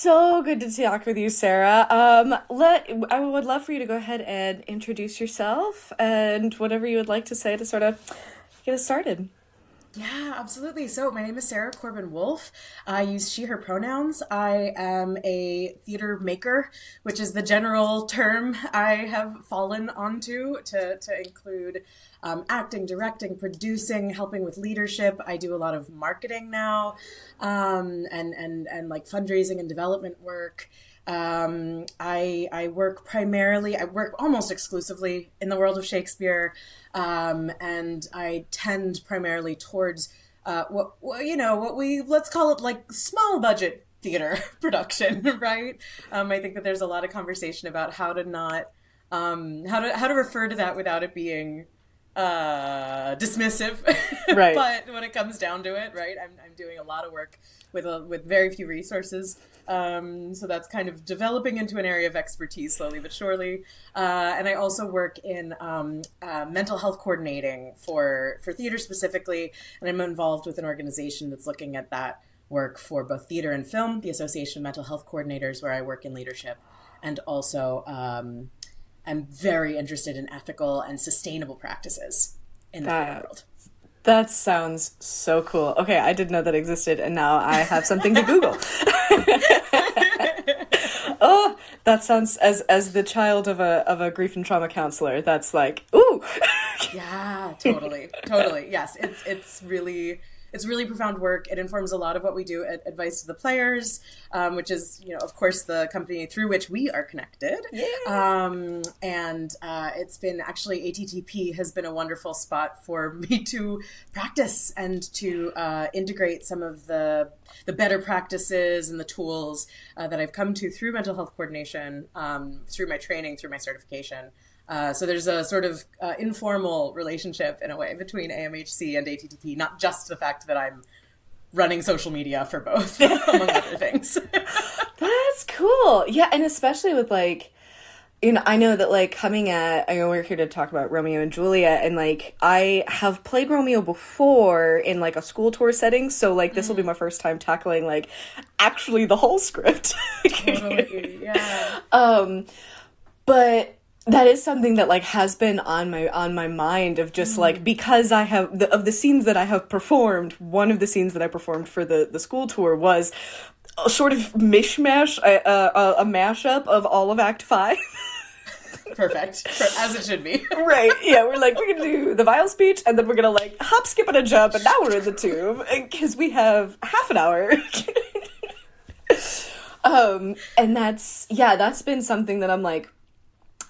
so good to talk with you, Sarah. I would love for you to go ahead and introduce yourself and whatever you would like to say to sort of get us started. Yeah, absolutely. So, my name is Sarah Corbyn Woolf. I use she, her pronouns. I am a theater maker, which is the general term I have fallen onto to include acting, directing, producing, helping with leadership. I do a lot of marketing now, and like fundraising and development work. I work primarily, I work almost exclusively in the world of Shakespeare, and I tend primarily towards what we let's call it like small budget theater production, right? I think that there's a lot of conversation about how to not how to refer to that without it being dismissive. Right. But when it comes down to it, right, I'm doing a lot of work with very few resources. So that's kind of developing into an area of expertise slowly but surely. And I also work in mental health coordinating for theater specifically, and I'm involved with an organization that's looking at that work for both theater and film, the Association of Mental Health Coordinators, where I work in leadership, and also I'm very interested in ethical and sustainable practices in the theater world. That sounds so cool. Okay, I didn't know that existed, and now I have something to Google. Oh, that sounds as the child of a grief and trauma counselor. That's like, ooh. Yeah, totally. Yes, it's really profound work. It informs a lot of what we do at Advice to the Players, which is, of course, the company through which we are connected. Yeah. And it's been actually ATTP has been a wonderful spot for me to practice and to integrate some of the better practices and the tools that I've come to through mental health coordination, through my training, through my certification. So there's a sort of informal relationship in a way between AMHC and ATTP, not just the fact that I'm running social media for both, among other things. That's cool. Yeah, and especially with like, I know that like I know we're here to talk about Romeo and Juliet, and like I have played Romeo before in like a school tour setting, so like this will be my first time tackling like actually the whole script. Totally, yeah. But that is something that like has been on my mind of just like, because I have of the scenes that I have performed, one of the scenes that I performed for the school tour was a sort of mishmash, a mashup of all of Act 5. Perfect. As it should be. Right. Yeah, we're gonna do the viol speech, and then we're gonna like hop, skip, and a jump, and now we're in the tomb because we have half an hour. And that's been something that I'm like,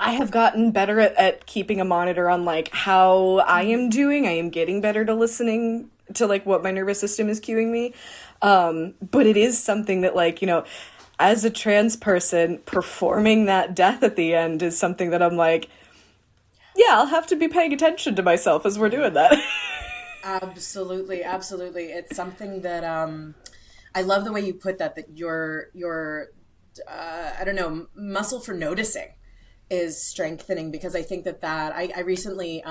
I have gotten better at keeping a monitor on like how I am doing. I am getting better to listening to like what my nervous system is cueing me. But it is something that like, as a trans person, performing that death at the end is something that I'm like, yeah, I'll have to be paying attention to myself as we're doing that. Absolutely. It's something that I love the way you put that your I don't know, muscle for noticing is strengthening, because I think that I recently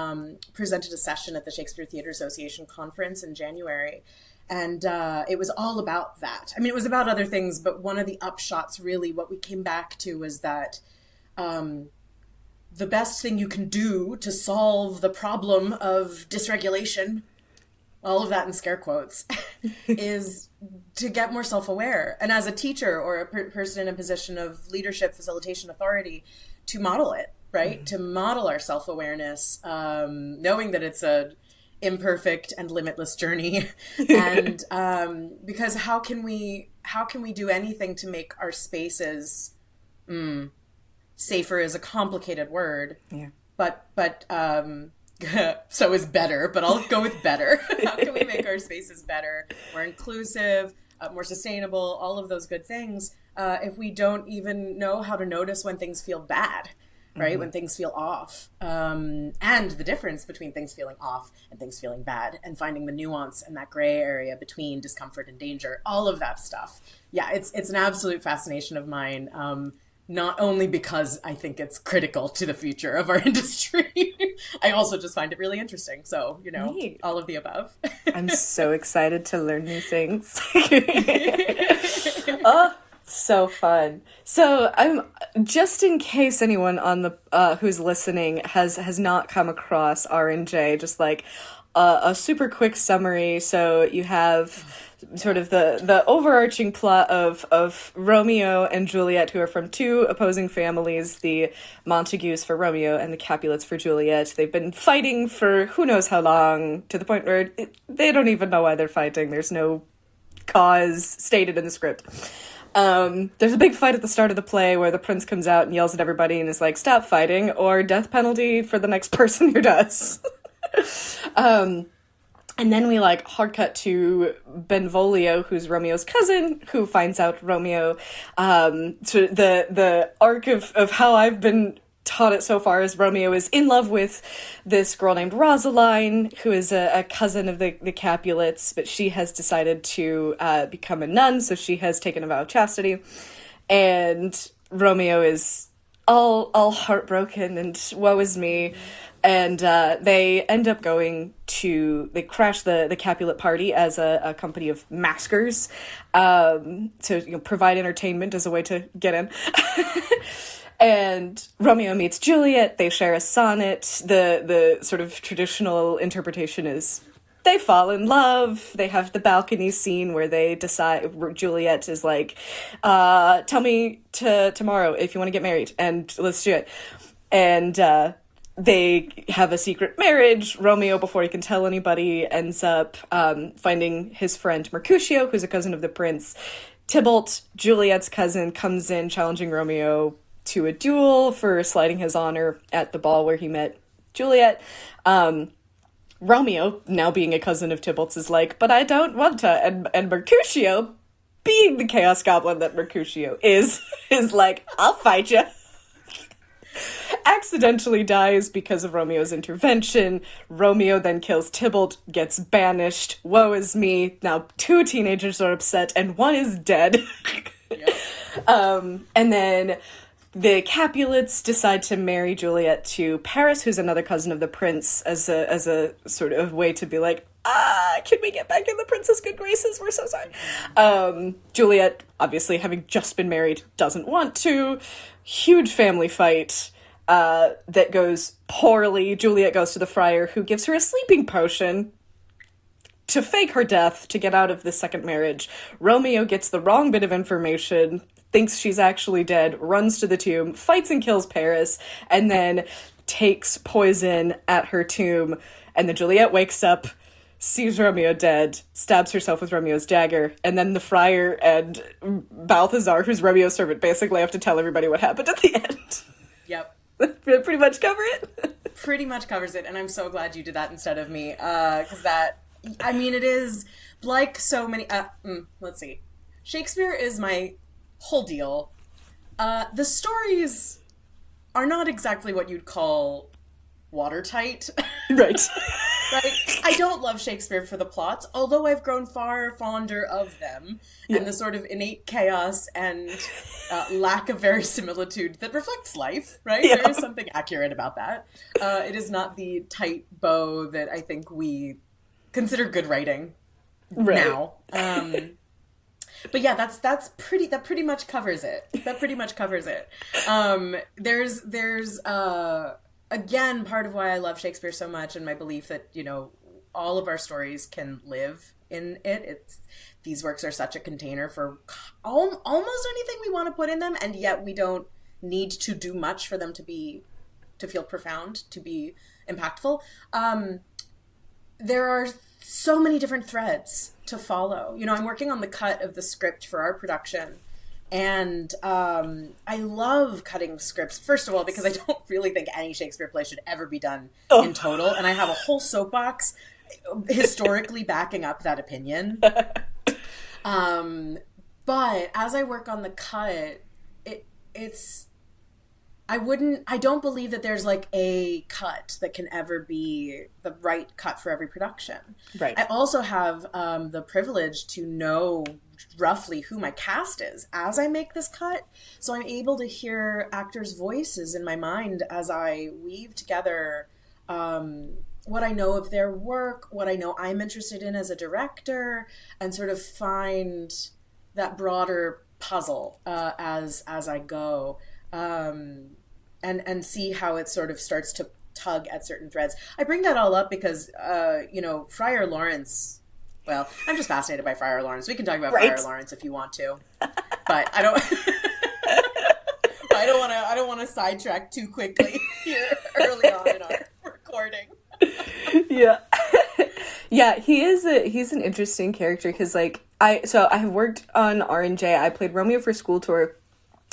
presented a session at the Shakespeare Theatre Association conference in January, and it was all about that. I mean, it was about other things, but one of the upshots, really, what we came back to was that the best thing you can do to solve the problem of dysregulation, all of that in scare quotes, is to get more self-aware. And as a teacher or a person in a position of leadership, facilitation, authority, to model it, right? To model our self-awareness, knowing that it's a imperfect and limitless journey. And because how can we do anything to make our spaces safer is a complicated word. Yeah. But so is better, but I'll go with better. How can we make our spaces better, more inclusive, more sustainable, all of those good things, if we don't even know how to notice when things feel bad, right? Mm-hmm. When things feel off, and the difference between things feeling off and things feeling bad, and finding the nuance and that gray area between discomfort and danger, all of that stuff. Yeah, it's an absolute fascination of mine. Not only because I think it's critical to the future of our industry, I also just find it really interesting. So, Neat. All of the above. I'm so excited to learn new things. Oh, So fun. So I'm just in case anyone on the who's listening has not come across R and J, just like a super quick summary. So you have sort of the overarching plot of Romeo and Juliet, who are from two opposing families, the Montagues for Romeo and the Capulets for Juliet. They've been fighting for who knows how long, to the point where they don't even know why they're fighting. There's no cause stated in the script. There's a big fight at the start of the play where the prince comes out and yells at everybody and is like, stop fighting, or death penalty for the next person who does. And then we like hard cut to Benvolio, who's Romeo's cousin, who finds out Romeo. So the arc of how I've been taught it so far is Romeo is in love with this girl named Rosaline, who is a cousin of the Capulets, but she has decided to become a nun, so she has taken a vow of chastity. And Romeo is all heartbroken and woe is me. And they end up they crash the Capulet party as a company of maskers to provide entertainment as a way to get in. And Romeo meets Juliet, they share a sonnet. The sort of traditional interpretation is they fall in love. They have the balcony scene where they decide, Juliet is like, tell me tomorrow if you want to get married, and let's do it. And they have a secret marriage. Romeo, before he can tell anybody, ends up finding his friend Mercutio, who's a cousin of the prince. Tybalt, Juliet's cousin, comes in challenging Romeo to a duel for slighting his honor at the ball where he met Juliet. Romeo, now being a cousin of Tybalt's, is like, but I don't want to. And Mercutio, being the Chaos Goblin that Mercutio is like, I'll fight you. Accidentally dies because of Romeo's intervention. Romeo then kills Tybalt, gets banished. Woe is me. Now 2 teenagers are upset and 1 is dead. Yep. And then the Capulets decide to marry Juliet to Paris, who's another cousin of the prince, as a sort of way to be like, can we get back in the prince's good graces? We're so sorry. Juliet, obviously having just been married, doesn't want to. Huge family fight that goes poorly. Juliet goes to the friar, who gives her a sleeping potion to fake her death to get out of the second marriage. Romeo gets the wrong bit of information, thinks she's actually dead, runs to the tomb, fights and kills Paris, and then takes poison at her tomb. And then Juliet wakes up, sees Romeo dead, stabs herself with Romeo's dagger, and then the friar and Balthazar, who's Romeo's servant, basically have to tell everybody what happened at the end. Yep. Pretty much cover it? Pretty much covers it, and I'm so glad you did that instead of me, because that, I mean, it is like so many, let's see. Shakespeare is my whole deal. The stories are not exactly what you'd call watertight. Right. Right? I don't love Shakespeare for the plots, although I've grown far fonder of them, and the sort of innate chaos and lack of verisimilitude that reflects life, right? Yeah. There is something accurate about that. It is not the tight bow that I think we consider good writing now. But yeah, that pretty much covers it. That pretty much covers it. There's again, part of why I love Shakespeare so much, and my belief that, all of our stories can live in it. These works are such a container for almost anything we want to put in them, and yet we don't need to do much for them to feel profound, to be impactful. There are so many different threads to follow. I'm working on the cut of the script for our production. And I love cutting scripts, first of all, because I don't really think any Shakespeare play should ever be done in total. And I have a whole soapbox historically backing up that opinion. But as I work on the cut, I don't believe that there's like a cut that can ever be the right cut for every production. Right. I also have the privilege to know roughly who my cast is as I make this cut. So I'm able to hear actors' voices in my mind as I weave together what I know of their work, what I know I'm interested in as a director, and sort of find that broader puzzle as I go, and see how it sort of starts to tug at certain threads. I bring that all up because Friar Lawrence. Well, I'm just fascinated by Friar Lawrence. We can talk about Friar Lawrence if you want to, but I don't. I don't want to sidetrack too quickly here early on in our recording. Yeah. Yeah, he's an interesting character because I have worked on R&J. I played Romeo for School Tour,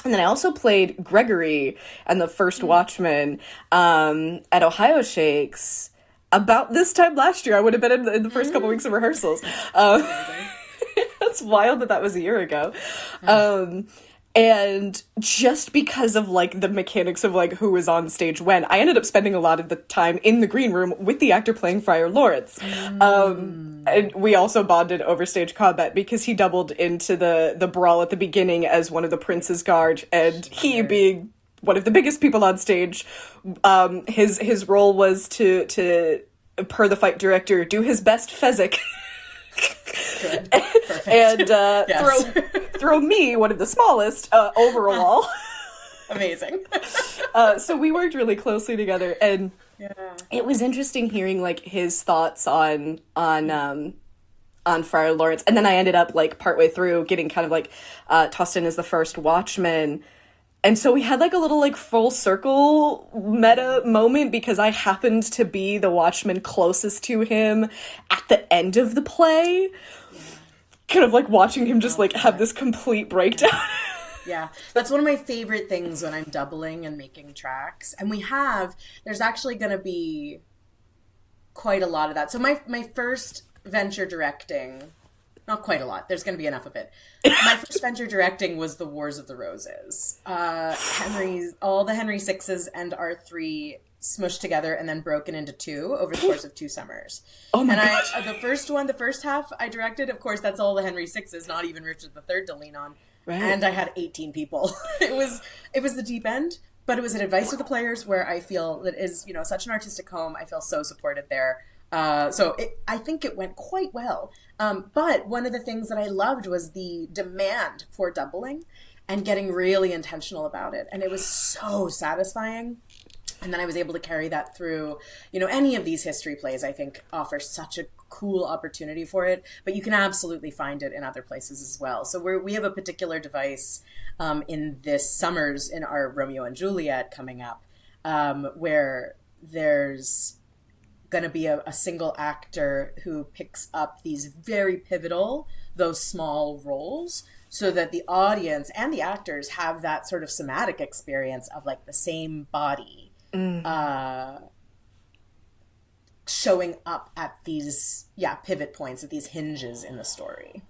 and then I also played Gregory and the First Watchman at Ohio Shakes about this time last year. I would have been in the first couple weeks of rehearsals. That's wild that was a year ago. And just because of the mechanics of who was on stage when, I ended up spending a lot of the time in the green room with the actor playing Friar Lawrence. And we also bonded over stage combat because he doubled into the brawl at the beginning as one of the Prince's Guard, and he being one of the biggest people on stage, his role was to per the fight director, do his best Fezzik. Good. Perfect. And Yes. throw me, one of the smallest, over a wall. Amazing. So we worked really closely together, and it was interesting hearing his thoughts on Friar Lawrence. And then I ended up partway through getting kind of tossed in as the First Watchman. And so we had a little full circle meta moment because I happened to be the Watchman closest to him at the end of the play. Yeah. Kind of watching him just have this complete breakdown. Yeah, that's one of my favorite things when I'm doubling and making tracks. And there's actually going to be quite a lot of that. So my first venture directing, not quite a lot, there's going to be enough of it. My first venture directing was The Wars of the Roses. All the Henry VIs and R3 smushed together and then broken into two over the course of 2 summers. Oh my gosh. The first half I directed, of course, that's all the Henry VIs, not even Richard III to lean on. Right. And I had 18 people. It was the deep end, but it was an advice to the players where I feel that is, such an artistic home. I feel so supported there. I think it went quite well. But one of the things that I loved was the demand for doubling and getting really intentional about it. And it was so satisfying. And then I was able to carry that through, any of these history plays, I think, offer such a cool opportunity for it. But you can absolutely find it in other places as well. So we have a particular device in this summer's, in our Romeo and Juliet coming up, where there's going to be a single actor who picks up these very pivotal, though small roles, so that the audience and the actors have that sort of somatic experience of the same body showing up at these pivot points, at these hinges in the story.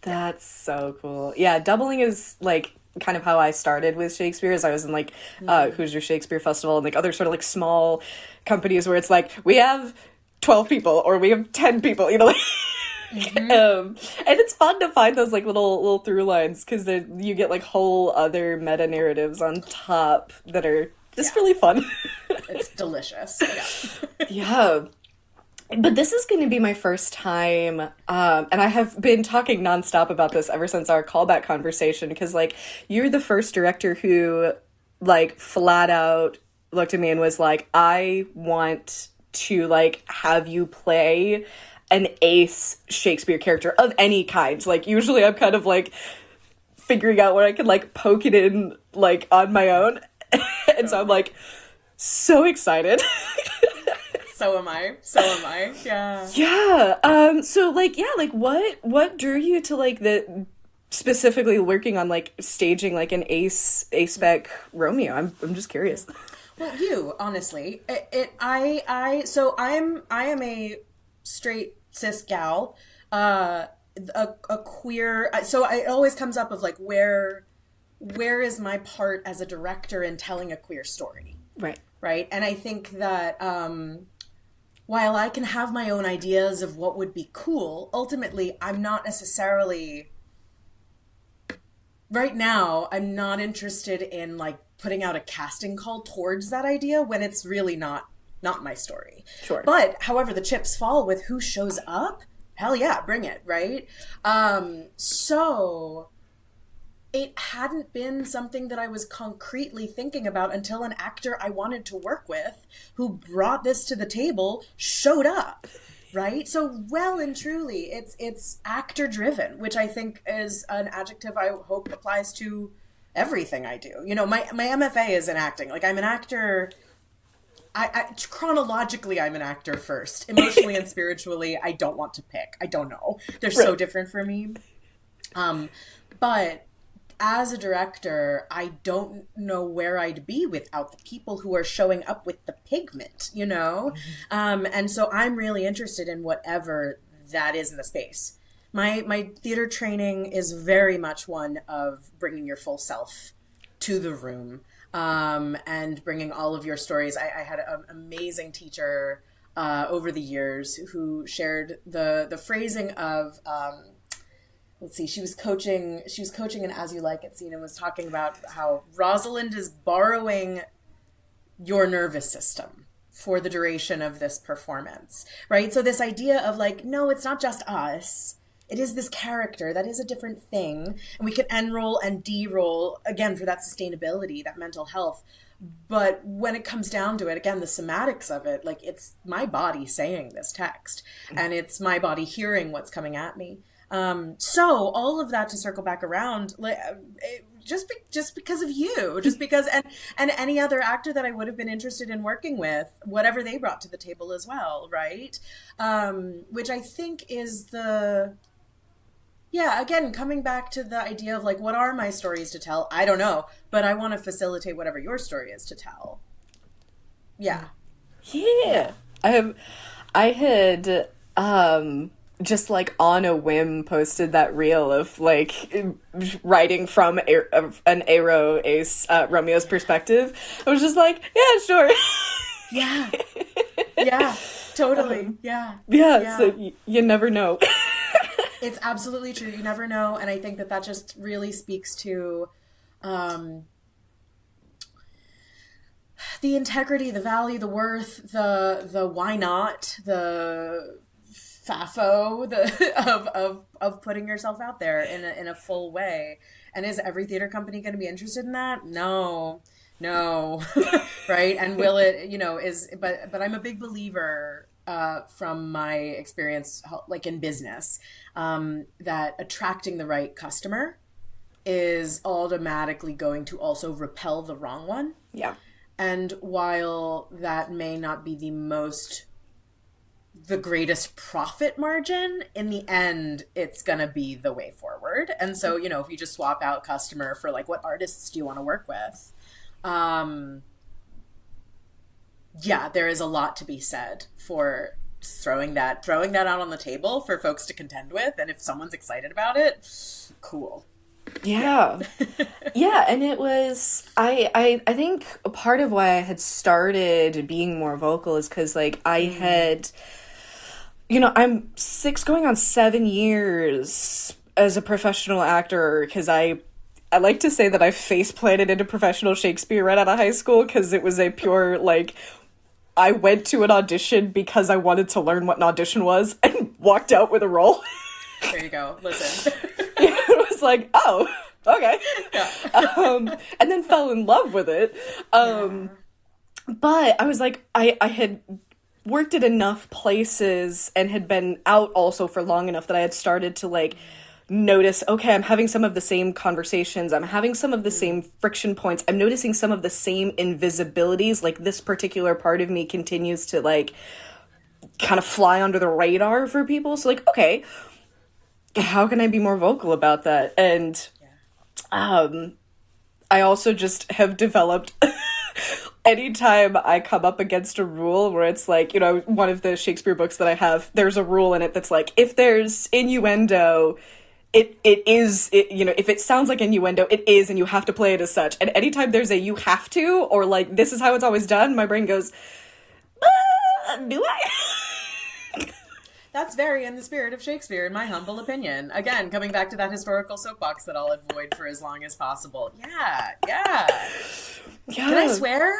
That's so cool. Yeah, doubling is kind of how I started with Shakespeare, as I was in Hoosier Shakespeare Festival and other sort of small companies where it's we have 12 people or we have 10 people, Mm-hmm. And it's fun to find those little through lines because you get whole other meta narratives on top that are just really fun. It's delicious. Yeah. But this is going to be my first time, and I have been talking nonstop about this ever since our callback conversation, because you're the first director who flat out looked at me and was I want to have you play an ace Shakespeare character of any kind. Usually I'm kind of figuring out where I can poke it in on my own. And so I'm so excited. So am I. Yeah. Yeah. So what drew you to the specifically working on staging an aspec Romeo? I'm just curious. Well, honestly, I am a straight cis gal, a queer. So it always comes up of where is my part as a director in telling a queer story? Right. And I think that while I can have my own ideas of what would be cool, ultimately I'm not necessarily, right now, I'm not interested in putting out a casting call towards that idea when it's really not my story. Sure. But however the chips fall with who shows up, hell yeah, bring it, right? So it hadn't been something that I was concretely thinking about until an actor I wanted to work with who brought this to the table showed up. Right? So well and truly, it's actor driven, which I think is an adjective I hope applies to everything I do. You know, my MFA is in acting. Like, I'm an actor. I chronologically, I'm an actor first. Emotionally and spiritually, I don't want to pick. I don't know. They're so different for me. But as a director, I don't know where I'd be without the people who are showing up with the pigment, you know? And so I'm really interested in whatever that is in the space. My theater training is very much one of bringing your full self to the room, and bringing all of your stories. I had an amazing teacher over the years who shared the phrasing of, let's see, she was coaching an As You Like It scene and was talking about how Rosalind is borrowing your nervous system for the duration of this performance, right? So this idea of like, no, it's not just us. It is this character that is a different thing. And we can enroll and de-roll, again, for that sustainability, that mental health. But when it comes down to it, again, the somatics of it, like, it's my body saying this text and it's my body hearing what's coming at me. So all of that to circle back around, just because of you, just because, and any other actor that I would have been interested in working with, whatever they brought to the table as well, right? Which I think is again, coming back to the idea of like, what are my stories to tell? I don't know, but I want to facilitate whatever your story is to tell. Yeah. Yeah. I had, just like on a whim posted that reel of like writing from an Aero Ace Romeo's perspective. I was just like, yeah, sure. Yeah. Yeah, totally. Yeah. So you never know. It's absolutely true. You never know. And I think that just really speaks to the integrity, the value, the worth, the why not, the FAFO of putting yourself out there in a full way. And is every theater company going to be interested in that? No. Right? And will it, but I'm a big believer from my experience, like in business, that attracting the right customer is automatically going to also repel the wrong one. Yeah. And while that may not be the greatest profit margin, in the end, it's going to be the way forward. And so, if you just swap out customer for like, what artists do you want to work with? There is a lot to be said for throwing that out on the table for folks to contend with. And if someone's excited about it, cool. Yeah. Yeah. And it was, I think a part of why I had started being more vocal is because like I had, I'm 6 going on 7 years as a professional actor because I like to say that I face planted into professional Shakespeare right out of high school because it was a pure, like, I went to an audition because I wanted to learn what an audition was and walked out with a role. There you go. Listen. It was like, oh, okay. Yeah. And then fell in love with it. But I was like, I had worked at enough places and had been out also for long enough that I had started to like notice, okay, I'm having some of the same conversations. I'm having some of the same friction points. I'm noticing some of the same invisibilities. Like this particular part of me continues to like kind of fly under the radar for people. So like, okay, how can I be more vocal about that? And I also just have developed anytime I come up against a rule where it's like, one of the Shakespeare books that I have, there's a rule in it that's like, if there's innuendo, it is, if it sounds like innuendo, it is, and you have to play it as such. And anytime there's a you have to, or like, this is how it's always done, my brain goes, do I? That's very in the spirit of Shakespeare, in my humble opinion. Again, coming back to that historical soapbox that I'll avoid for as long as possible. Yeah. Can I swear?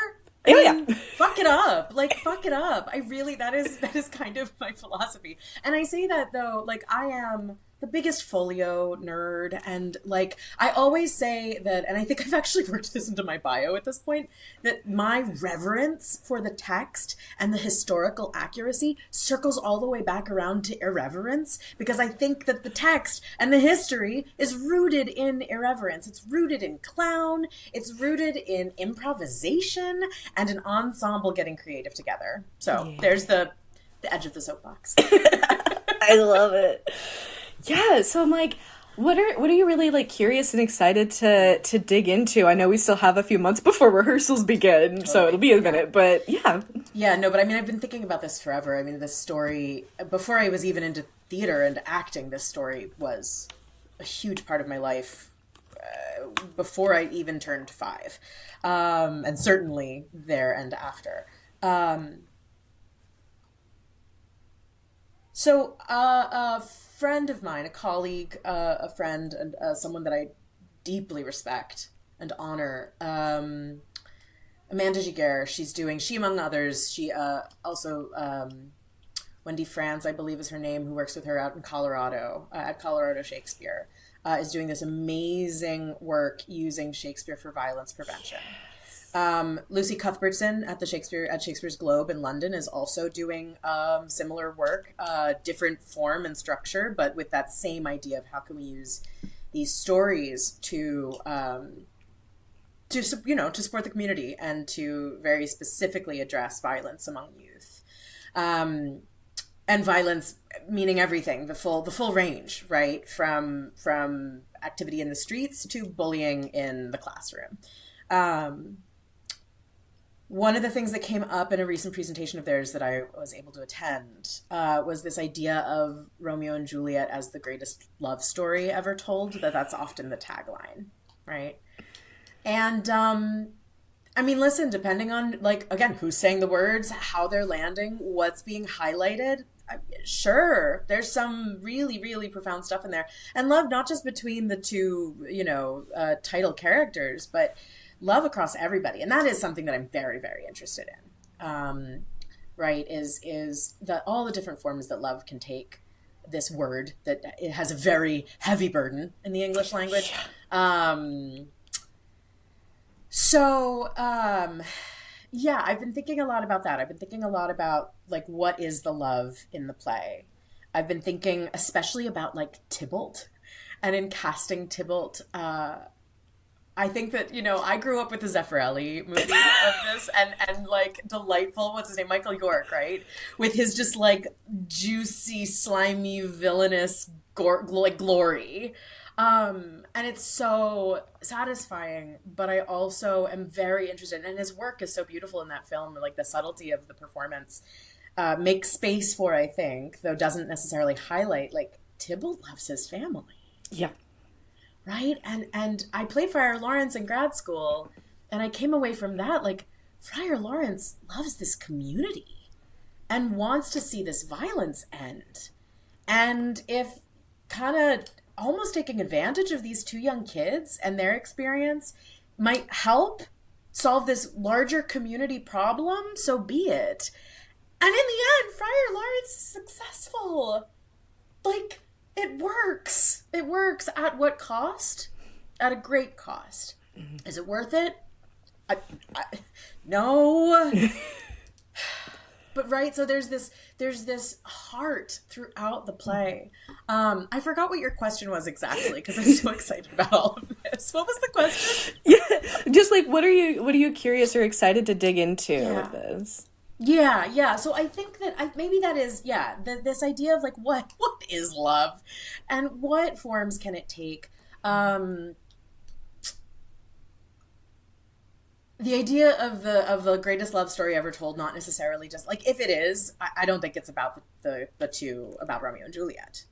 Yeah. Fuck it up. Like, fuck it up. I really, that is kind of my philosophy. And I say that though, like, I am the biggest folio nerd, and like I always say that, and I think I've actually worked this into my bio at this point, that my reverence for the text and the historical accuracy circles all the way back around to irreverence, because I think that the text and the history is rooted in irreverence. It's rooted in clown, it's rooted in improvisation and an ensemble getting creative together. So there's the edge of the soapbox. I love it. Yeah, so I'm like, what are you really like curious and excited to dig into? I know we still have a few months before rehearsals begin, so it'll be a minute, but yeah. Yeah, no, but I mean, I've been thinking about this forever. I mean, this story, before I was even into theater and acting, this story was a huge part of my life before I even turned 5, and certainly there and after. So a friend of mine, a colleague, a friend, and someone that I deeply respect and honor, Amanda Giguère, she among others, she also, Wendy Franz, I believe is her name, who works with her out in Colorado, at Colorado Shakespeare, is doing this amazing work using Shakespeare for violence prevention. Lucy Cuthbertson at Shakespeare's Globe in London is also doing similar work, different form and structure, but with that same idea of how can we use these stories to support the community and to very specifically address violence among youth, and violence meaning everything, the full range, right, from activity in the streets to bullying in the classroom. One of the things that came up in a recent presentation of theirs that I was able to attend was this idea of Romeo and Juliet as the greatest love story ever told, that's often the tagline, right? And I mean, listen, depending on, like, again, who's saying the words, how they're landing, what's being highlighted, sure, there's some really, really profound stuff in there. And love, not just between the two, title characters, but love across everybody. And that is something that I'm very, very interested in, right, is that all the different forms that love can take, this word that it has a very heavy burden in the English language. Yeah, I've been thinking a lot about that. I've been thinking a lot about, like, what is the love in the play? I've been thinking especially about, like, Tybalt, and in casting Tybalt, I think that, I grew up with the Zeffirelli movie of this, and like, delightful, what's his name, Michael York, right? With his just, like, juicy, slimy, villainous glory. And it's so satisfying, but I also am very interested, and his work is so beautiful in that film, like the subtlety of the performance makes space for, I think, though doesn't necessarily highlight, like, Tybalt loves his family. Yeah. Right? And I played Friar Lawrence in grad school, and I came away from that, like, Friar Lawrence loves this community and wants to see this violence end. And if kind of almost taking advantage of these two young kids and their experience might help solve this larger community problem, so be it. And in the end, Friar Lawrence is successful. Like, it works. It works. At what cost? At a great cost. Mm-hmm. Is it worth it? No. But right, so there's this heart throughout the play. I forgot what your question was exactly, because I'm so excited about all of this. What was the question? Yeah, just like, what are you curious or excited to dig into with this? Yeah. So I think that maybe that is, this idea of, like, what is love, and what forms can it take? The idea of the greatest love story ever told, not necessarily just, like, if it is, I don't think it's about the two, about Romeo and Juliet,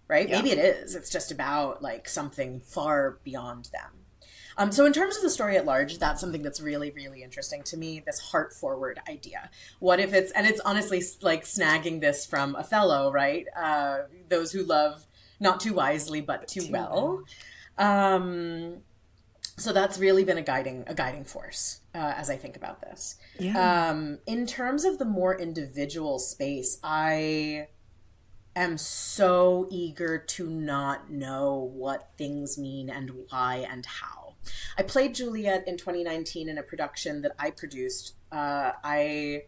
right? Yeah. Maybe it is. It's just about, like, something far beyond them. So in terms of the story at large, that's something that's really, really interesting to me, this heart-forward idea. What if it's honestly like snagging this from Othello, right? Those who love not too wisely, but too well. So that's really been a guiding force as I think about this. Yeah. In terms of the more individual space, I am so eager to not know what things mean and why and how. I played Juliet in 2019 in a production that I produced. I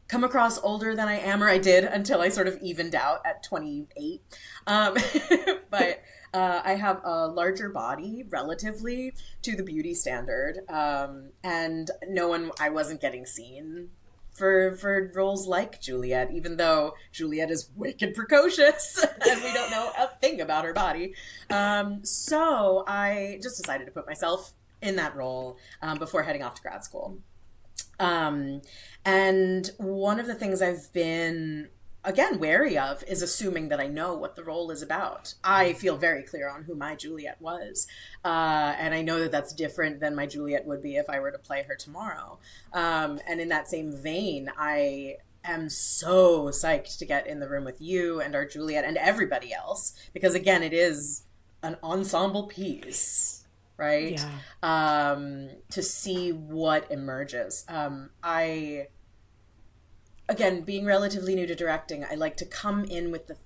come across older than I am, or I did until I sort of evened out at 28. Um, but I have a larger body relatively to the beauty standard, and I wasn't getting seen for roles like Juliet, even though Juliet is wicked precocious and we don't know a thing about her body. So I just decided to put myself in that role before heading off to grad school. And one of the things I've been, again, wary of is assuming that I know what the role is about. I feel very clear on who my Juliet was. And I know that that's different than my Juliet would be if I were to play her tomorrow. And in that same vein, I am so psyched to get in the room with you and our Juliet and everybody else, because again, it is an ensemble piece, right? Yeah. To see what emerges. Again, being relatively new to directing, I like to come in with the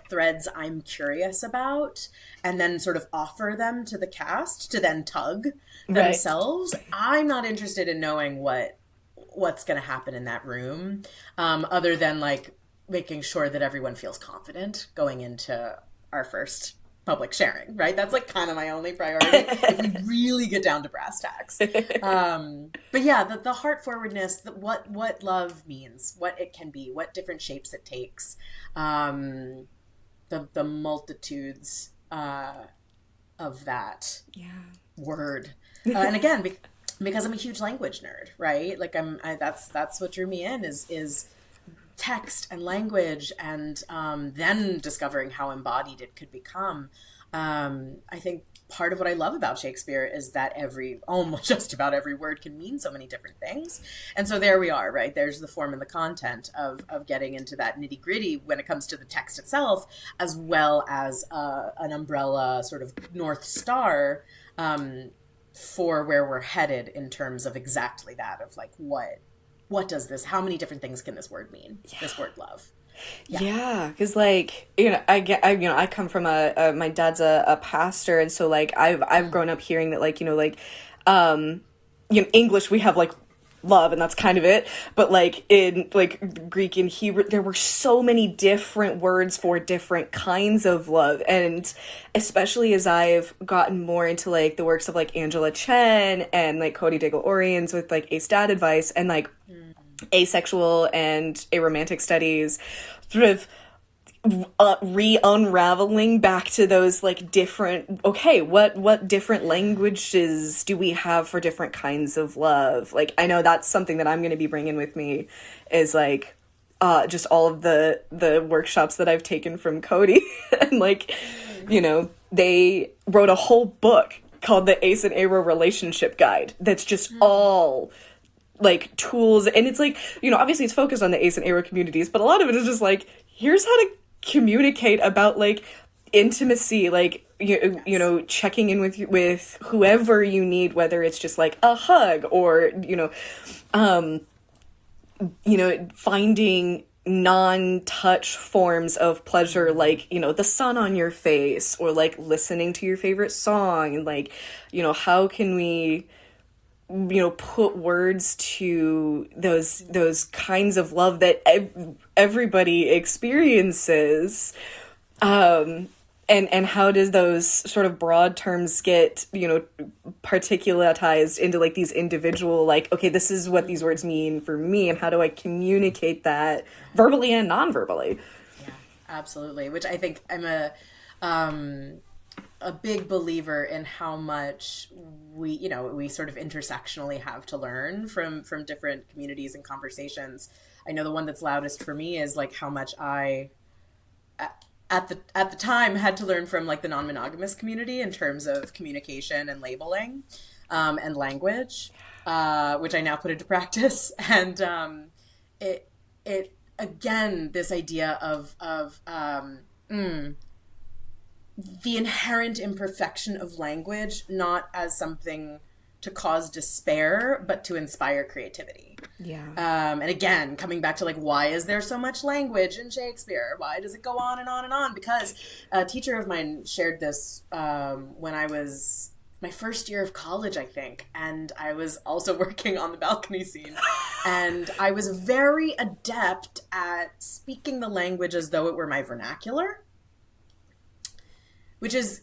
threads I'm curious about and then sort of offer them to the cast to then tug themselves. Right. I'm not interested in knowing what's going to happen in that room, other than like making sure that everyone feels confident going into our first public sharing, right? That's like kind of my only priority if we really get down to brass tacks. But yeah, the heart forwardness, what love means, what it can be, what different shapes it takes, the multitudes of that word, and again, because I'm a huge language nerd, right? Like that's what drew me in is text and language, and then discovering how embodied it could become. I think part of what I love about Shakespeare is that almost just about every word can mean so many different things. And so there we are, right? There's the form and the content of getting into that nitty gritty when it comes to the text itself, as well as an umbrella sort of North Star for where we're headed in terms of exactly that, of like, what does this, how many different things can this word mean? Yeah. This word love. Yeah, because like, I come from my dad's a pastor, and so like I've grown up hearing that, like, English, we have like love, and that's kind of it, but like in like Greek and Hebrew, there were so many different words for different kinds of love. And especially as I've gotten more into like the works of like Angela Chen and like Cody Daigle-Oriens with like Ace Dad Advice and like asexual and aromantic studies, sort of re-unraveling back to those like different, okay, what different languages do we have for different kinds of love? Like, I know that's something that I'm going to be bringing with me, is like just all of the workshops that I've taken from Cody. And like, they wrote a whole book called the Ace and Aro Relationship Guide that's just all like tools, and it's like, obviously it's focused on the Ace and Aro communities, but a lot of it is just like, here's how to communicate about like intimacy, like checking in with whoever you need, whether it's just like a hug or finding non-touch forms of pleasure, like the sun on your face, or like listening to your favorite song, and like how can we put words to those kinds of love that everybody experiences, and how does those sort of broad terms get particularized into like these individual, like, okay, this is what these words mean for me, and how do I communicate that verbally and non-verbally? Yeah, absolutely. Which I think I'm a big believer in how much we sort of intersectionally have to learn from different communities and conversations. I know the one that's loudest for me is like how much I at the time had to learn from like the non-monogamous community in terms of communication and labeling, and language, which I now put into practice. And it again, this idea of the inherent imperfection of language, not as something to cause despair, but to inspire creativity. Yeah. And again, coming back to like, why is there so much language in Shakespeare? Why does it go on and on and on? Because a teacher of mine shared this when I was my first year of college, I think, and I was also working on the balcony scene. And I was very adept at speaking the language as though it were my vernacular, which is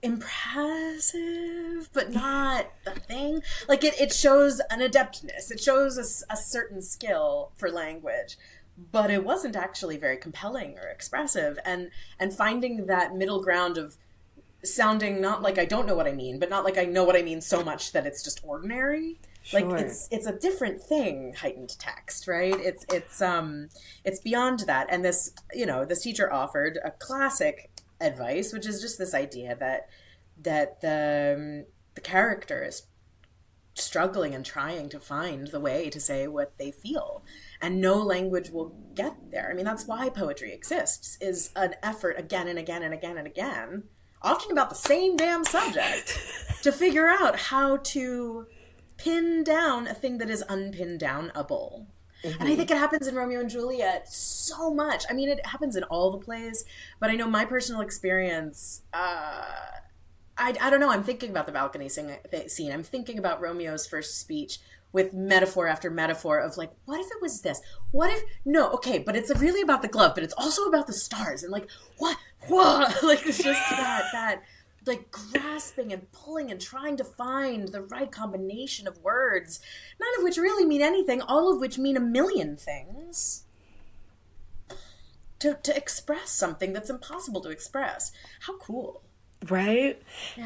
impressive, but not a thing. Like it shows an adeptness. It shows a certain skill for language, but it wasn't actually very compelling or expressive. And finding that middle ground of sounding not like I don't know what I mean, but not like I know what I mean so much that it's just ordinary. Sure. Like it's a different thing, heightened text, right? It's beyond that. And this, this teacher offered a classic advice, which is just this idea that the character is struggling and trying to find the way to say what they feel, and no language will get there. I mean, that's why poetry exists, is an effort again and again and again and again, often about the same damn subject, to figure out how to pin down a thing that is unpin-downable. Mm-hmm. And I think it happens in Romeo and Juliet so much. I mean, it happens in all the plays, but I know my personal experience, I don't know, I'm thinking about the balcony scene. I'm thinking about Romeo's first speech with metaphor after metaphor of like, what if it was this? What if, no, okay, but it's really about the glove, but it's also about the stars. And like, what? Like, it's just that like grasping and pulling and trying to find the right combination of words, none of which really mean anything, all of which mean a million things, to express something that's impossible to express. How cool. Right?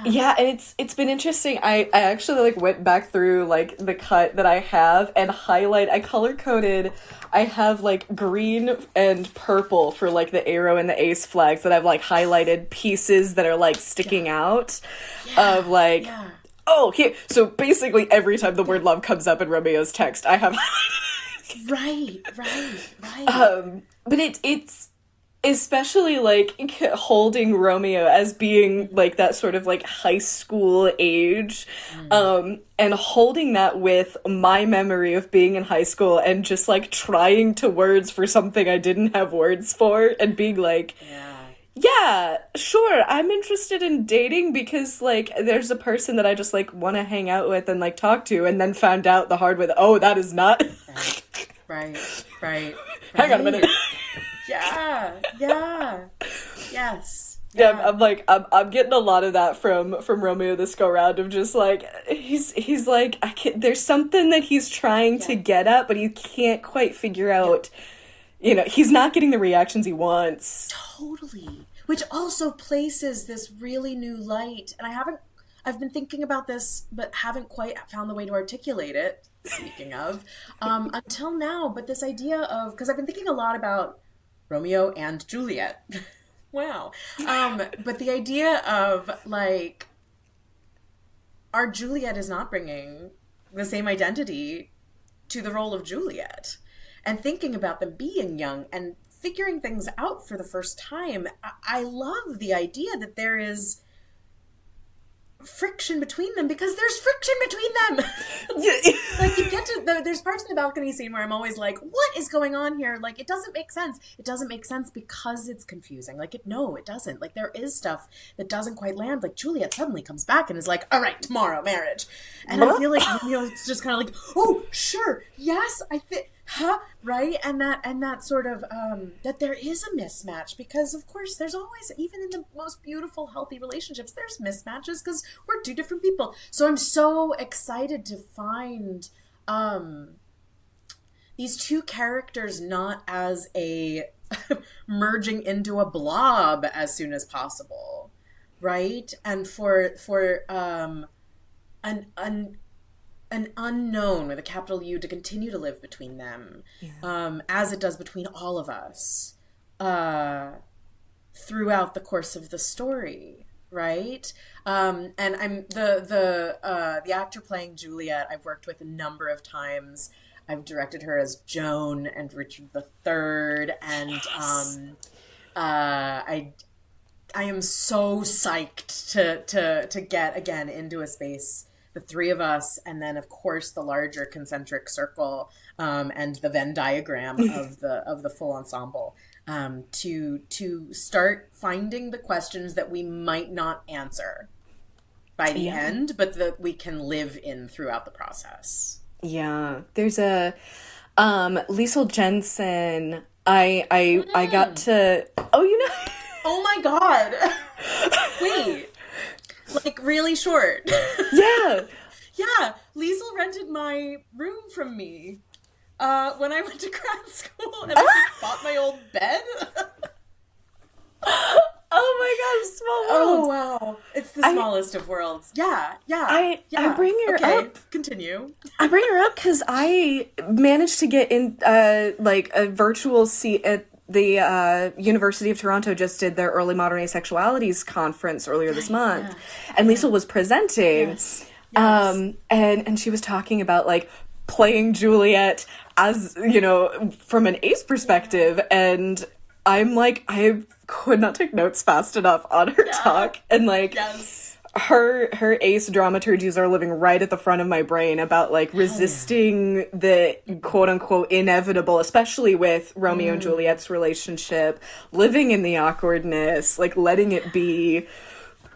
Yeah, and it's been interesting. I actually like went back through like the cut that I have and I color coded. I have like green and purple for like the arrow and the ace flags that I've like highlighted pieces that are like sticking out of like oh, here. So basically every time the word love comes up in Romeo's text, I have right. But it's especially like holding Romeo as being like that sort of like high school age, and holding that with my memory of being in high school and just like trying to words for something I didn't have words for, and being like, yeah, sure, I'm interested in dating because like there's a person that I just like want to hang out with and like talk to, and then found out the hard way that, oh, that is not right. Hang on a minute. Yes. I'm like, I'm getting a lot of that from Romeo this go round, of just like, he's like, there's something that he's trying to get at, but he can't quite figure out, he's not getting the reactions he wants. Totally. Which also places this really new light, and I've been thinking about this, but haven't quite found the way to articulate it, speaking of, until now, but this idea of, because I've been thinking a lot about Romeo and Juliet. Wow. But the idea of like, our Juliet is not bringing the same identity to the role of Juliet, and thinking about them being young and figuring things out for the first time. I love the idea that there is friction between them, because there's friction between them. Like, you get to there's parts of the balcony scene where I'm always like, what is going on here? Like, it doesn't make sense. It doesn't make sense because it's confusing. Like, it doesn't. Like, there is stuff that doesn't quite land. Like, Juliet suddenly comes back and is like, all right, tomorrow, marriage. And I feel like, it's just kind of like, oh, sure, yes, I think, right? And that sort of, that there is a mismatch, because of course there's always, even in the most beautiful, healthy relationships, there's mismatches because we're two different people. So I'm so excited to find these two characters not as a merging into a blob as soon as possible, right? And for an unknown with a capital U to continue to live between them, as it does between all of us, throughout the course of the story, right? And I'm the actor playing Juliet, I've worked with a number of times. I've directed her as Joan and Richard III, and I am so psyched to get again into a space the three of us, and then of course the larger concentric circle, and the Venn diagram of the full ensemble, to start finding the questions that we might not answer by the end, but that we can live in throughout the process. Yeah. There's a Liesl Jensen. I got to, oh, you know. Oh my God. Wait. Like really short. Yeah. Yeah. Liesl rented my room from me when I went to grad school, and I bought my old bed. Oh my God, small Oh world. wow. It's the smallest of worlds. Yeah, yeah. I bring her up. Continue. I bring her up because I managed to get in like a virtual seat at the University of Toronto. Just did their early modern asexualities conference earlier this month, and Liesl was presenting. Yes. Yes. And she was talking about like playing Juliet as, you know, from an ace perspective, and I'm like, I could not take notes fast enough on her talk, and like her ace dramaturgies are living right at the front of my brain about like resisting the quote unquote inevitable, especially with Romeo and Juliet's relationship, living in the awkwardness, like letting it be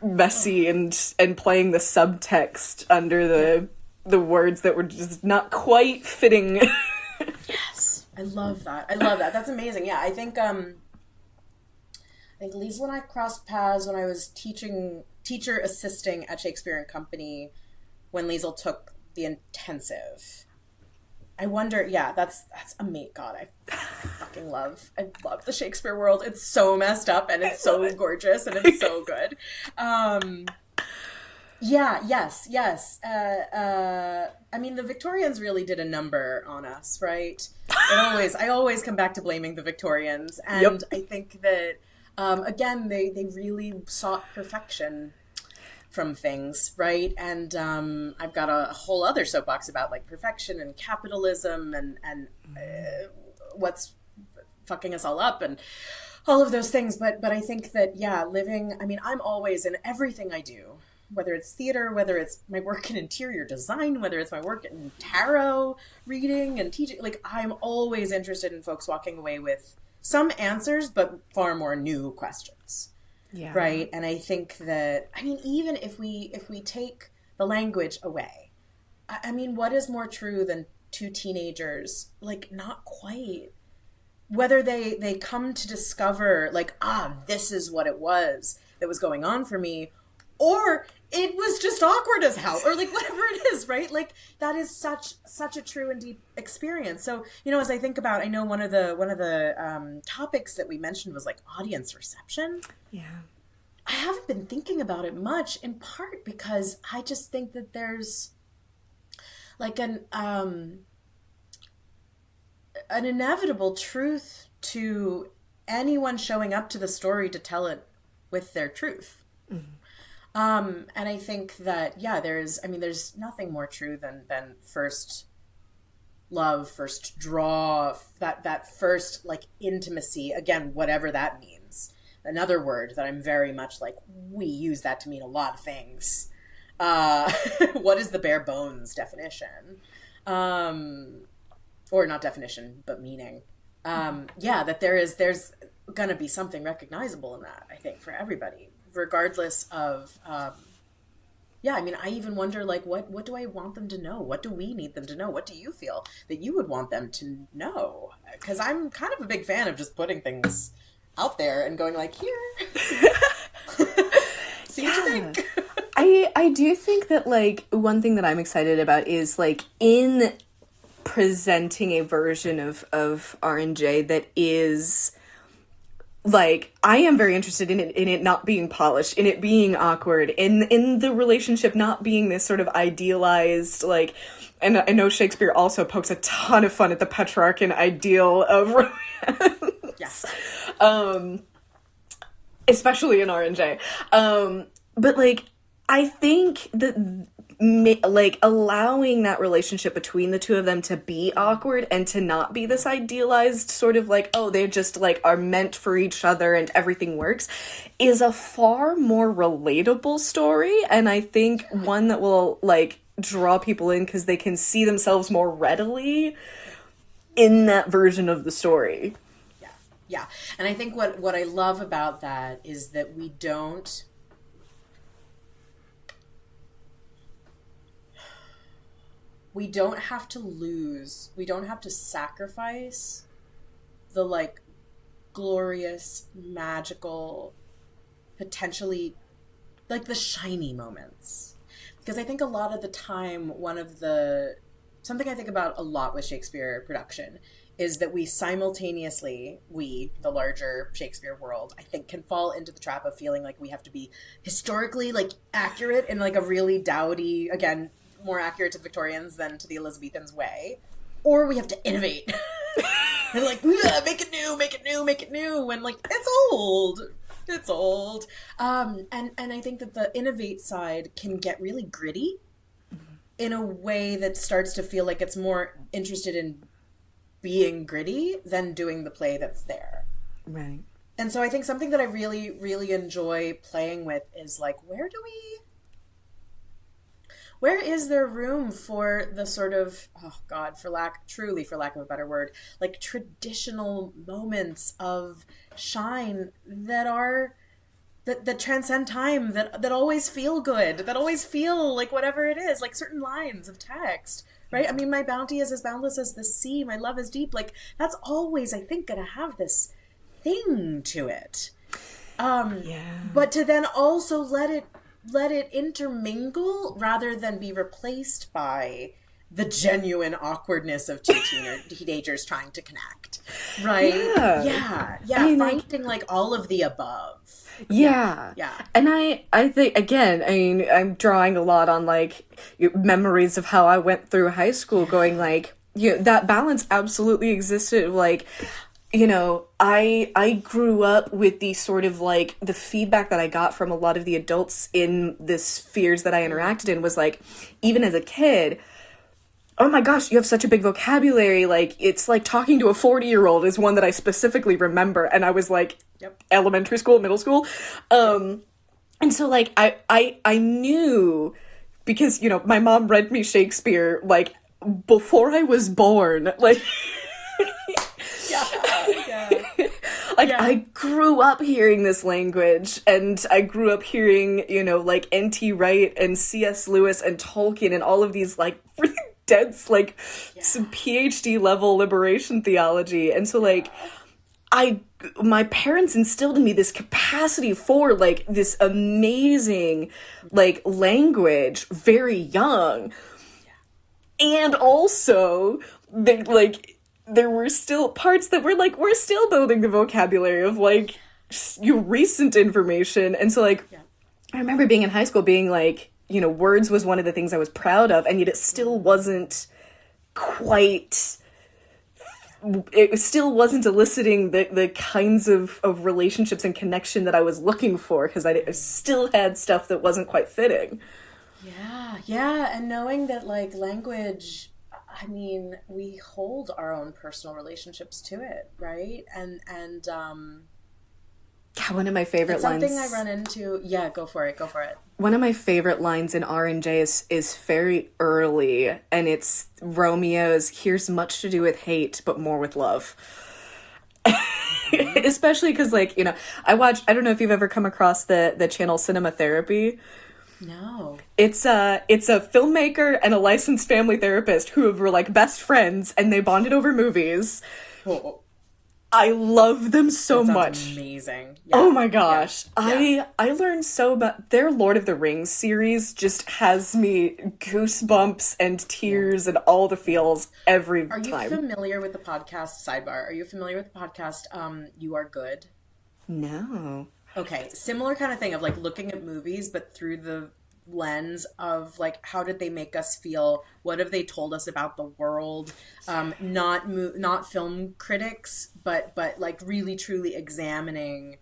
messy, and playing the subtext under the words that were just not quite fitting. Yes. I love that. I love that. That's amazing. Yeah, I think Liesl and I crossed paths when I was teacher assisting at Shakespeare and Company when Liesl took the intensive. I wonder, yeah, that's amazing. God, I love the Shakespeare world. It's so messed up, and it's so gorgeous, and it's so good. Yeah, yes. I mean, the Victorians really did a number on us, right? I always come back to blaming the Victorians, and I think that again, they really sought perfection from things, right? And I've got a whole other soapbox about like perfection and capitalism and what's fucking us all up and all of those things. But I think that living. I mean, I'm always in everything I do, whether it's theater, whether it's my work in interior design, whether it's my work in tarot reading and teaching. Like, I'm always interested in folks walking away with some answers, but far more new questions. Yeah. Right. And I think that, I mean, even if we take the language away, I mean, what is more true than two teenagers, like, not quite, whether they come to discover like, this is what it was that was going on for me, or it was just awkward as hell, or like whatever it is, right? Like, that is such a true and deep experience. So, you know, as I think about, I know one of the topics that we mentioned was like audience reception. Yeah. I haven't been thinking about it much, in part because I just think that there's like an inevitable truth to anyone showing up to the story to tell it with their truth. Mm-hmm. And I think that, there's nothing more true than first love, first draw, that first like intimacy, again, whatever that means. Another word that I'm very much like, we use that to mean a lot of things. What is the bare bones definition? Or not definition, but meaning. That there's gonna be something recognizable in that, I think, for everybody, regardless of, I mean, I even wonder, like, what do I want them to know? What do we need them to know? What do you feel that you would want them to know? Because I'm kind of a big fan of just putting things out there and going like, here. See what you think. I do think that, like, one thing that I'm excited about is, like, in presenting a version of R&J that is, like, I am very interested in it not being polished, in it being awkward, in the relationship not being this sort of idealized, like, and I know Shakespeare also pokes a ton of fun at the Petrarchan ideal of romance. Yes. Especially in R&J. But, like, I think that, like, allowing that relationship between the two of them to be awkward and to not be this idealized sort of like, oh, they just like are meant for each other and everything works, is a far more relatable story, and I think one that will, like, draw people in because they can see themselves more readily in that version of the story. Yeah, yeah. And I think what I love about that is that we don't have to lose, we don't have to sacrifice the like glorious, magical, potentially like the shiny moments. Because I think a lot of the time, something I think about a lot with Shakespeare production is that we simultaneously, the larger Shakespeare world, I think can fall into the trap of feeling like we have to be historically like accurate in like a really dowdy, again, more accurate to Victorians than to the Elizabethans way, or we have to innovate. And like, make it new, make it new, make it new, and like it's old. It's old. And I think that the innovate side can get really gritty in a way that starts to feel like it's more interested in being gritty than doing the play that's there. Right. And so I think something that I really, really enjoy playing with is like, where is there room for the sort of, oh God, for lack of a better word, like traditional moments of shine that transcend time, that always feel good, that always feel like whatever it is, like certain lines of text, right? I mean, my bounty is as boundless as the sea, my love is deep. Like that's always, I think, gonna have this thing to it. But to then also let it intermingle rather than be replaced by the genuine awkwardness of two teenagers trying to connect, right? Yeah. I mean, finding like all of the above. Yeah. And I think, again, I mean, I'm drawing a lot on like memories of how I went through high school, going like, that balance absolutely existed. Like, I grew up with the sort of like the feedback that I got from a lot of the adults in the spheres that I interacted in was like, even as a kid, oh my gosh, you have such a big vocabulary. Like, it's like talking to a 40-year-old is one that I specifically remember. And I was like, elementary school, middle school. And so like, I knew, because, my mom read me Shakespeare, like, before I was born. Like, I grew up hearing this language, and I grew up hearing, like N.T. Wright and C.S. Lewis and Tolkien and all of these like really dense, like some PhD level liberation theology. And so like, my parents instilled in me this capacity for like this amazing like language very young. And also there were still parts that were like, we're still building the vocabulary of like recent information. And so like, I remember being in high school being like, words was one of the things I was proud of, and yet it still wasn't eliciting the kinds of relationships and connection that I was looking for, because I still had stuff that wasn't quite fitting. Yeah. And knowing that like language, I mean, we hold our own personal relationships to it, right? And one of my favorite lines. Something I run into. Yeah, go for it. One of my favorite lines in R&J is very early, and it's Romeo's, "Here's much to do with hate, but more with love." Especially because, like, I don't know if you've ever come across the channel Cinema Therapy. No. It's a filmmaker and a licensed family therapist who were like best friends, and they bonded over movies. Oh. I love them so much. Amazing. Yeah. Oh my gosh. Yeah. I learned so about their Lord of the Rings series. Just has me goosebumps and tears and all the feels every time. Are you familiar with the podcast Sidebar? Are you familiar with the podcast You Are Good? No. Okay, similar kind of thing of like looking at movies, but through the lens of like, how did they make us feel? What have they told us about the world? Not film critics, but like really truly examining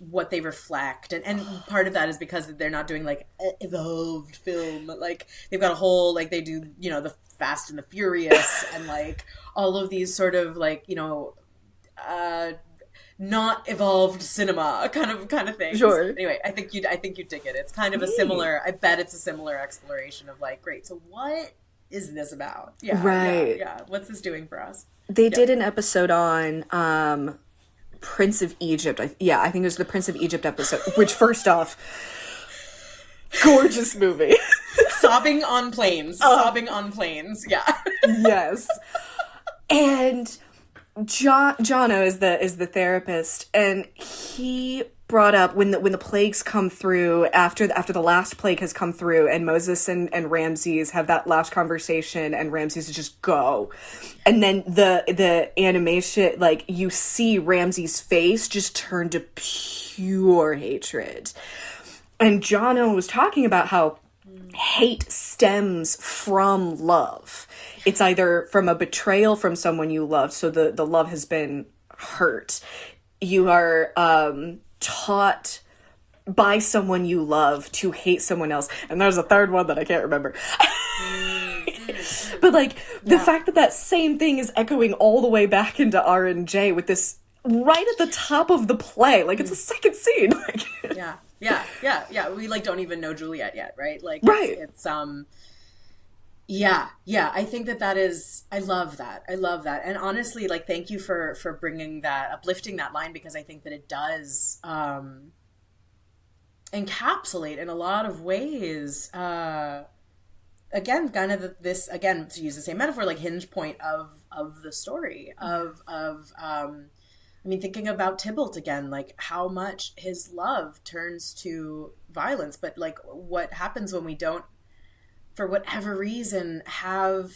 what they reflect. And part of that is because they're not doing like evolved film. Like they've got a whole, like they do, the Fast and the Furious and like all of these sort of like, not evolved cinema kind of things. Sure. Anyway, I think you dig it. It's kind of a Neat. similar. I bet it's a similar exploration of like, great. So what is this about? Yeah, Right. yeah. What's this doing for us? They Yep. did an episode on Prince of Egypt. I think it was the Prince of Egypt episode, which first off, gorgeous movie. Sobbing on planes. Sobbing on planes. Yeah. Yes. And Jono is the therapist, and he brought up when the plagues come through after the last plague has come through, and Moses and Ramses have that last conversation, and Ramses is just go, and then the animation, like, you see Ramses' face just turn to pure hatred, and Jono was talking about how hate stems from love. It's either from a betrayal from someone you love, so the love has been hurt. You are taught by someone you love to hate someone else. And there's a third one that I can't remember. But like the fact that that same thing is echoing all the way back into R&J with this right at the top of the play. Like, it's a second scene. Like, Yeah. We like don't even know Juliet yet, right? Like, right. It's yeah. I think that is. I love that. And honestly, like, thank you for bringing that, uplifting that line, because I think that it does encapsulate in a lot of ways. Again, kind of this, again, to use the same metaphor, like, hinge point of the story of I mean, thinking about Tybalt again, like, how much his love turns to violence, but like, what happens when we don't, for whatever reason, have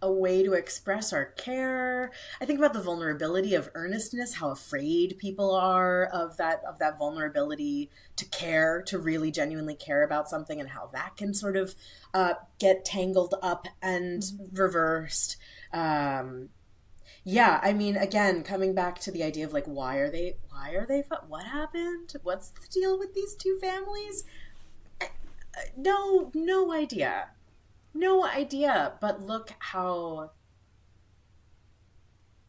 a way to express our care. I think about the vulnerability of earnestness, how afraid people are of that vulnerability to care, to really genuinely care about something, and how that can sort of get tangled up and reversed. Yeah, I mean, again, coming back to the idea of like, why are they, what happened? What's the deal with these two families? No idea. No idea. But look how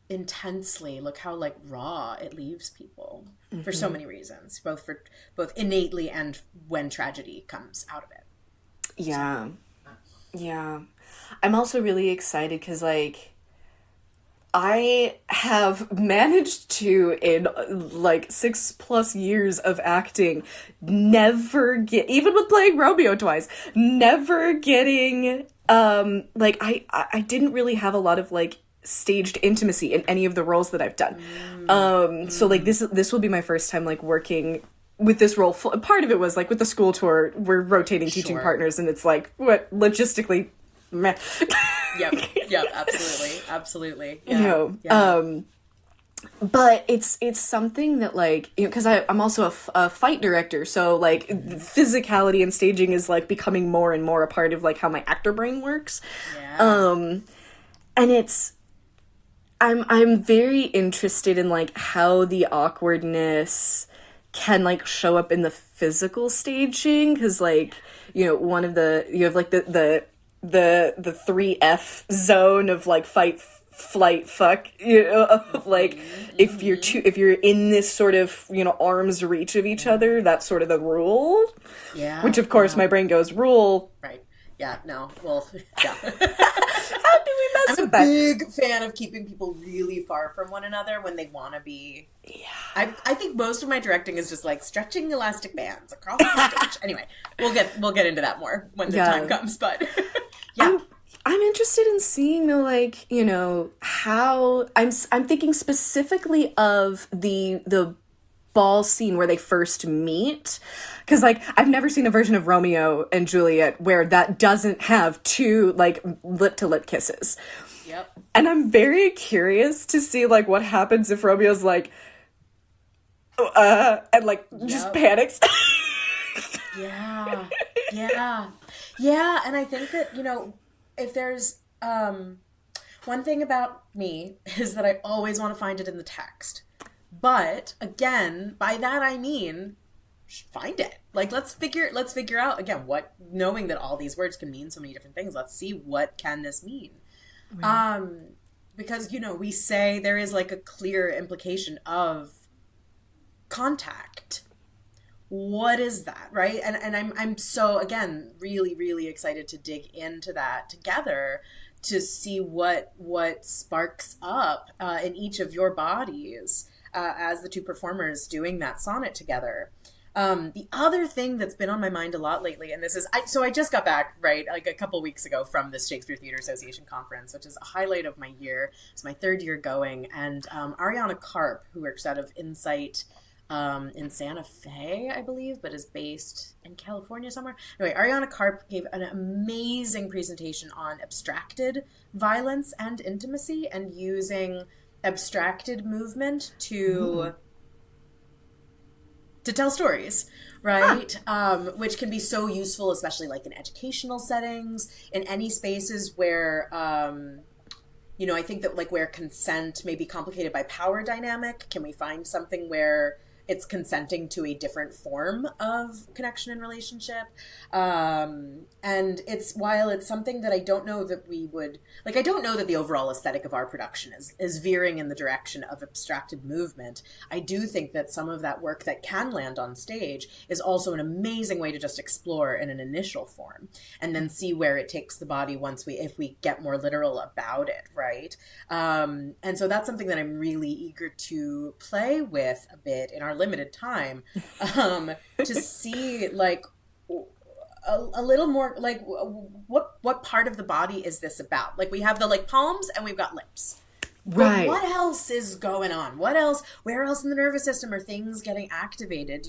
intensely, look how like raw it leaves people for so many reasons, both innately and when tragedy comes out of it. Yeah. Yeah. I'm also really excited because, like, I have managed to, in like 6+ years of acting, never get, even with playing Romeo twice, never getting, like, I didn't really have a lot of like staged intimacy in any of the roles that I've done. So like this will be my first time like working with this role. Part of it was like with the school tour, we're rotating teaching partners, and it's like, what, logistically, meh. Yep, absolutely. Yeah, You know, but it's something that, like, you know, because I'm also a fight director, so like physicality and staging is like becoming more and more a part of like how my actor brain works. And I'm very interested in like how the awkwardness can like show up in the physical staging, because like, you know, you have like the 3F zone of like fight, flight, fuck, you know, of like, if you're in this sort of, you know, arm's reach of each other, that's sort of the rule. Yeah. Which of course my brain goes, rule. Right. Yeah, no. Well, yeah. How do we mess I'm with a that? big fan of keeping people really far from one another when they want to be. Yeah. I think most of my directing is just like stretching elastic bands across the stage. Anyway, we'll get into that more when the time comes, but yeah. I'm interested in seeing, though, like, you know, how I'm thinking specifically of the ball scene where they first meet, because like I've never seen a version of Romeo and Juliet where that doesn't have two like lip to lip kisses. Yep. And I'm very curious to see like what happens if Romeo's like and like just panics. Yeah, and I think that, you know, if there's one thing about me is that I always want to find it in the text. But again, by that I mean find it. Like, let's figure out again what, knowing that all these words can mean so many different things. Let's see, what can this mean? Right. Because, you know, we say there is like a clear implication of contact. What is that, right? And I'm so, again, really, really excited to dig into that together to see what sparks up in each of your bodies as the two performers doing that sonnet together. The other thing that's been on my mind a lot lately, and this is, so I just got back, right, like a couple weeks ago from this Shakespeare Theatre Association conference, which is a highlight of my year. It's my third year going, and Ariana Karp, who works out of Insight in Santa Fe, I believe, but is based in California somewhere. Anyway, Ariana Karp gave an amazing presentation on abstracted violence and intimacy and using abstracted movement to tell stories, right? Which can be so useful, especially like in educational settings, in any spaces where, I think that like where consent may be complicated by power dynamic, can we find something where it's consenting to a different form of connection and relationship? And while it's something that I don't know that we would, like, I don't know that the overall aesthetic of our production is veering in the direction of abstracted movement. I do think that some of that work that can land on stage is also an amazing way to just explore in an initial form and then see where it takes the body if we get more literal about it, right? And so that's something that I'm really eager to play with a bit in our limited time, to see like a little more like what part of the body is this about? Like we have the like palms and we've got lips. Right. But what else is going on? Where else in the nervous system are things getting activated?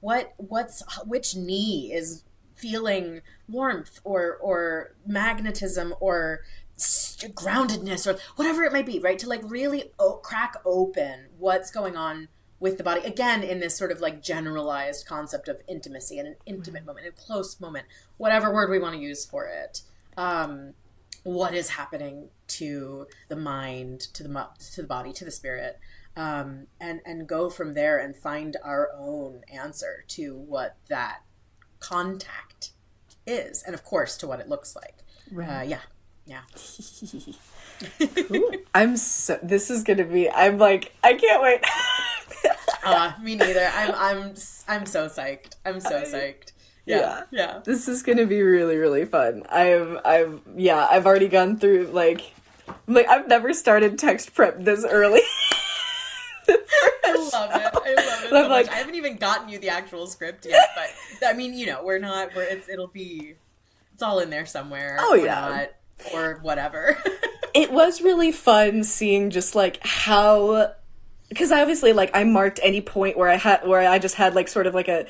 Which knee is feeling warmth or magnetism or groundedness or whatever it might be, right? To like really crack open what's going on with the body, again, in this sort of like generalized concept of intimacy and an intimate moment, a close moment, whatever word we want to use for it. What is happening to the mind, to the body, to the spirit, and go from there and find our own answer to what that contact is, and of course to what it looks like. Right. Yeah. Cool. This is gonna be, I'm like, I can't wait. Me neither. I'm so psyched. I'm so psyched. Yeah. This is gonna be really, really fun. I've already gone through like I've never started text prep this early. I love it so much. I haven't even gotten you the actual script yet, but I mean, it's all in there somewhere. Oh, yeah. Or whatever. It was really fun seeing just like how, because I obviously like I marked any point where I just had like sort of like I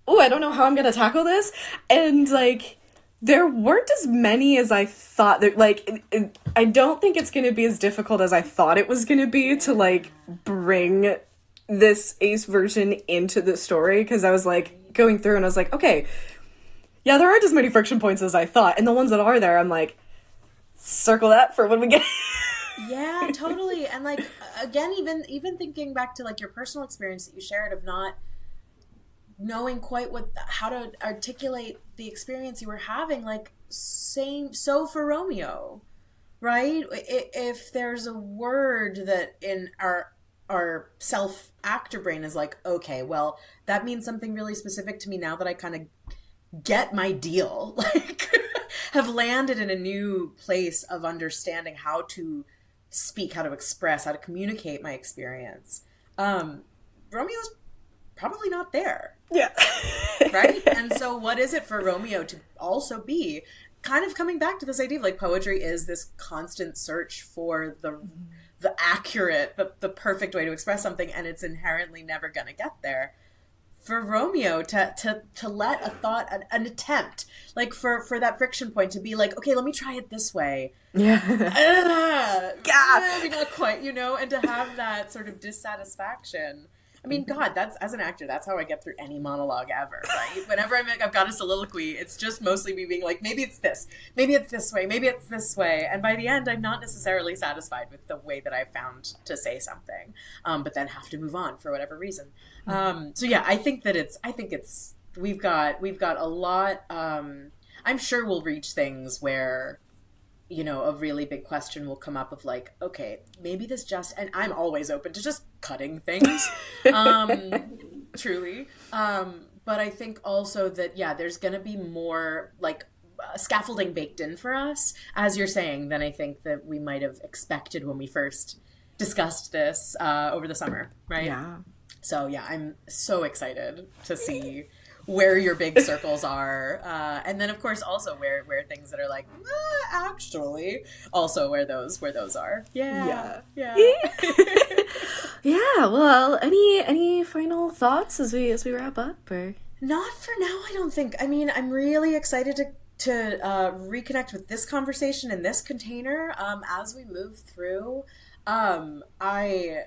don't know how I'm gonna tackle this, and like there weren't as many as I thought. I don't think it's gonna be as difficult as I thought it was gonna be to like bring this Ace version into the story, because I was like going through and I was like, okay, yeah, there aren't as many friction points as I thought, and the ones that are there, I'm like, circle that for when we get. Yeah, totally. And like again, even thinking back to like your personal experience that you shared of not knowing quite how to articulate the experience you were having, like so for Romeo, right? If there's a word that in our self actor brain is like, okay, well, that means something really specific to me now that I kind of get my deal, like have landed in a new place of understanding how to speak, how to express, how to communicate my experience. Romeo's probably not there. Yeah. Right? And so what is it for Romeo to also be kind of coming back to this idea of like poetry is this constant search for the accurate, the perfect way to express something, and it's inherently never going to get there. For Romeo to let a thought, an attempt, like for that friction point to be like, okay, let me try it this way. Yeah. Maybe not quite, and to have that sort of dissatisfaction. I mean, God, that's, as an actor, that's how I get through any monologue ever, right? Whenever I've got a soliloquy, it's just mostly me being like, maybe it's this, maybe it's this way, maybe it's this way. And by the end, I'm not necessarily satisfied with the way that I found to say something, but then have to move on for whatever reason. So yeah, I think we've got a lot, I'm sure we'll reach things where, a really big question will come up of like, okay, maybe this just, and I'm always open to just cutting things, truly. But I think also that, yeah, there's going to be more like scaffolding baked in for us, as you're saying, than I think that we might have expected when we first discussed this over the summer, right? Yeah. So yeah, I'm so excited to see where your big circles are, and then of course also where things that are like actually also where those are. Yeah. Yeah. Well, any final thoughts as we wrap up, or? Not for now, I don't think. I mean, I'm really excited to reconnect with this conversation in this container as we move through. I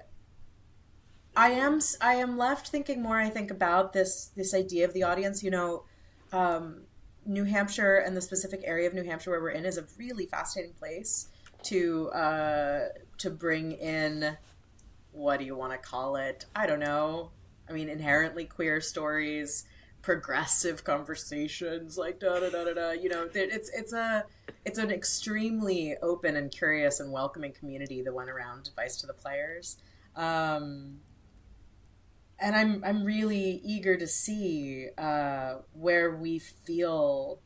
am left thinking more, I think, about this idea of the audience. New Hampshire and the specific area of New Hampshire where we're in is a really fascinating place to bring in, what do you want to call it? I don't know. I mean, inherently queer stories, progressive conversations, like da da da da da. It's an extremely open and curious and welcoming community that went around Advice to the Players. And I'm really eager to see where we owe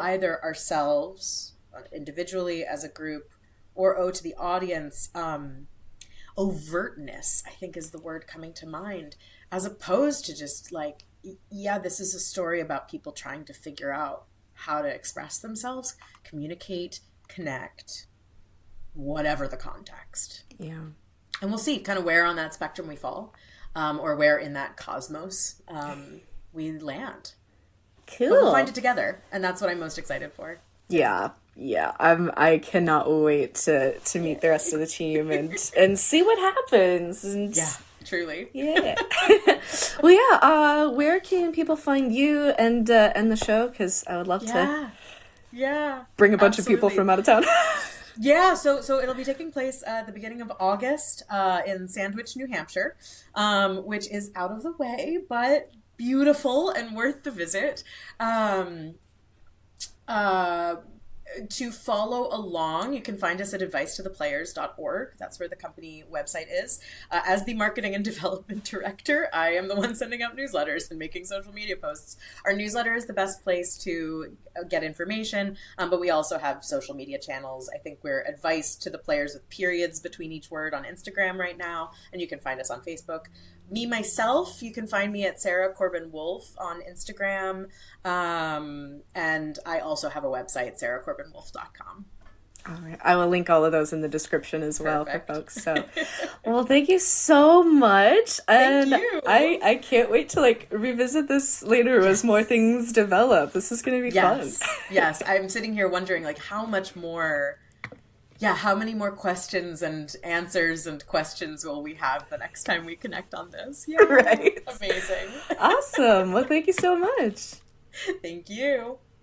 either ourselves individually as a group or owe to the audience overtness, I think is the word coming to mind, as opposed to just like, yeah, this is a story about people trying to figure out how to express themselves, communicate, connect, whatever the context. Yeah. And we'll see kind of where on that spectrum we fall, or where in that cosmos we land. Cool. But we'll find it together, and that's what I'm most excited for. Yeah. I cannot wait to meet the rest of the team and see what happens. And yeah, truly. Yeah. Well, yeah. Where can people find you and the show? Because I would love to. Yeah. Bring a bunch of people from out of town. Yeah, so it'll be taking place at the beginning of August in Sandwich, New Hampshire, which is out of the way, but beautiful and worth the visit. To follow along, you can find us at advicetotheplayers.org. That's where the company website is. As the marketing and development director, I am the one sending out newsletters and making social media posts. Our newsletter is the best place to get information, but we also have social media channels. I think we're Advice to the Players with periods between each word on Instagram right now, and you can find us on Facebook. Myself, you can find me at Sarah Corbyn Woolf on Instagram. And I also have a website, sarahcorbynwolf.com. All right. I will link all of those in the description as well for folks. So, well, thank you so much. And thank you. I can't wait to revisit this later as more things develop. This is going to be fun. Yes. I'm sitting here wondering how many more questions and answers and questions will we have the next time we connect on this? Yeah. Right. Amazing. Awesome. Well, thank you so much. Thank you.